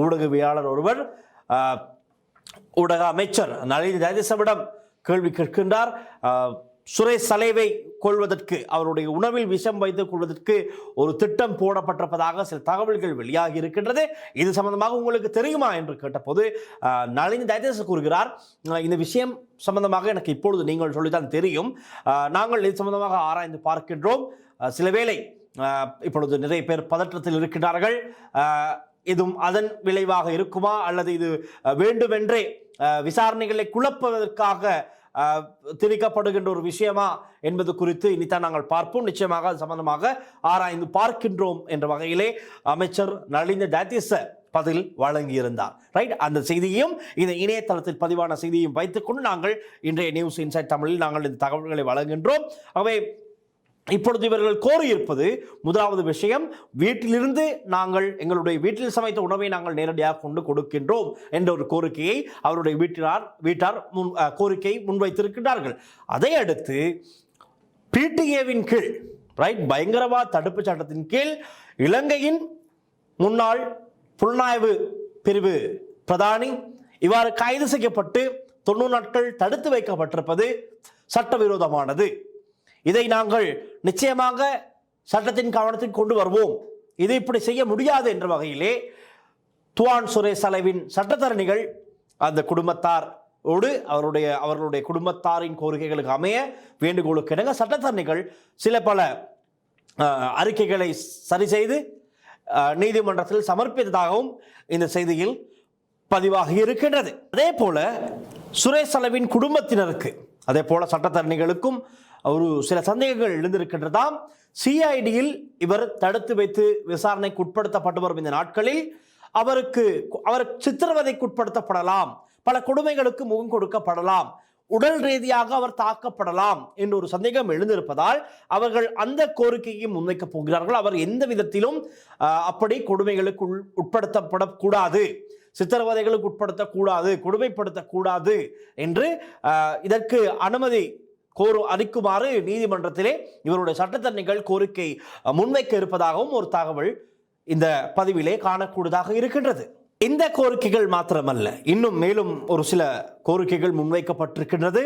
ஊடகவியலாளர் ஒருவர் ஊடக அமைச்சர் நளின் ஜெயதிசவிடம் கேள்வி கேட்கின்றார். சுரேஷ் சலேவை கொள்வதற்கு, அவருடைய உணவில் விஷம் வைத்துக் கொள்வதற்கு ஒரு திட்டம் போடப்பட்டிருப்பதாக சில தகவல்கள் வெளியாகி இருக்கின்றது. இது சம்பந்தமாக உங்களுக்கு தெரியுமா என்று கேட்டபோது நளின் ஜெயதிச கூறுகிறார், இந்த விஷயம் சம்பந்தமாக எனக்கு இப்பொழுது நீங்கள் சொல்லித்தான் தெரியும். நாங்கள் இது சம்பந்தமாக ஆராய்ந்து பார்க்கின்றோம். சில வேளை இப்பொழுது நிறைய பேர் பதற்றத்தில் இருக்கின்றார்கள். இதுவும் அதன் விளைவாக இருக்குமா அல்லது இது வேண்டுமென்றே விசாரணைகளை குழப்புவதற்காக திணிக்கப்படுகின்ற ஒரு விஷயமா என்பது குறித்து இனித்தான் நாங்கள் பார்ப்போம். நிச்சயமாக அது சம்பந்தமாக ஆராய்ந்து பார்க்கின்றோம் என்ற வகையிலே அமைச்சர் நளின் ஜெயதிச பதில் வழங்கியிருந்தார். ரைட், அந்த செய்தியையும் இந்த இணையதளத்தில் பதிவான செய்தியையும் வைத்துக்கொண்டு நாங்கள் இன்றைய நியூஸ் இன்சைட் தமிழில் நாங்கள் இந்த தகவல்களை வழங்குகின்றோம். ஆகவே இப்பொழுது இவர்கள் கோரியிருப்பது முதலாவது விஷயம், வீட்டிலிருந்து நாங்கள் எங்களுடைய வீட்டில் சமைத்த உணவை நாங்கள் நேரடியாக கொண்டு கொடுக்கின்றோம் என்ற ஒரு கோரிக்கையை அவருடைய வீட்டார் கோரிக்கையை முன்வைத்திருக்கிறார்கள். அதை அடுத்து பிடிஏவின் கீழ், ரைட், பயங்கரவாத தடுப்பு சட்டத்தின் கீழ் இலங்கையின் முன்னாள் புலனாய்வு பிரிவு பிரதானி இவ்வாறு கைது செய்யப்பட்டு 90 நாட்கள் தடுத்து வைக்கப்பட்டிருப்பது சட்டவிரோதமானது. இதை நாங்கள் நிச்சயமாக சட்டத்தின் கவனத்தில் கொண்டு வருவோம். இதை இப்படி செய்ய முடியாது என்ற வகையிலே துவான் சுரேஷ் சலேவின் சட்டத்தரணிகள் அந்த குடும்பத்தாரோடு அவர்களுடைய குடும்பத்தாரின் கோரிக்கைகளுக்கு அமைய வேண்டுகோளுக்கு இணங்க சட்டத்தரணிகள் சில பல அறிக்கைகளை சரி செய்து நீதிமன்றத்தில் சமர்ப்பித்ததாகவும் இந்த செய்தியில் பதிவாகி இருக்கின்றது. அதே போல சுரேஷ் சலேவின் குடும்பத்தினருக்கு, அதே போல சட்டத்தரணிகளுக்கும் ஒரு சில சந்தேகங்கள் எழுந்திருக்கின்றதாம். சிஐடியில் இவர் தடுத்து வைத்து விசாரணைக்கு உட்படுத்தப்பட்டு வரும் இந்த நாட்களில் அவர் சித்திரவதைக்கு உட்படுத்தப்படலாம், பல கொடுமைகளுக்கு முகம் கொடுக்கப்படலாம், உடல் ரீதியாக அவர் தாக்கப்படலாம் என்ற ஒரு சந்தேகம் எழுந்திருப்பதால் அவர்கள் அந்த கோரிக்கையை முன்வைக்கப் போகிறார்கள். அவர் எந்த விதத்திலும் அப்படி கொடுமைகளுக்கு உட்படுத்தப்படக்கூடாது, சித்திரவதைகளுக்கு உட்படுத்தக்கூடாது, கொடுமைப்படுத்தக்கூடாது என்று இதற்கு அனுமதி அளிக்குமாறு நீதிமன்றத்திலே இவருடைய சட்டத்தரணிகள் கோரிக்கை முன்வைக்க இருப்பதாகவும் ஒரு தகவல் இந்த பதிவிலே காணக்கூடியதாக இருக்கின்றது. இந்த கோரிக்கைகள் மாத்திரமல்ல, இன்னும் மேலும் ஒரு சில கோரிக்கைகள் முன்வைக்கப்பட்டிருக்கின்றது.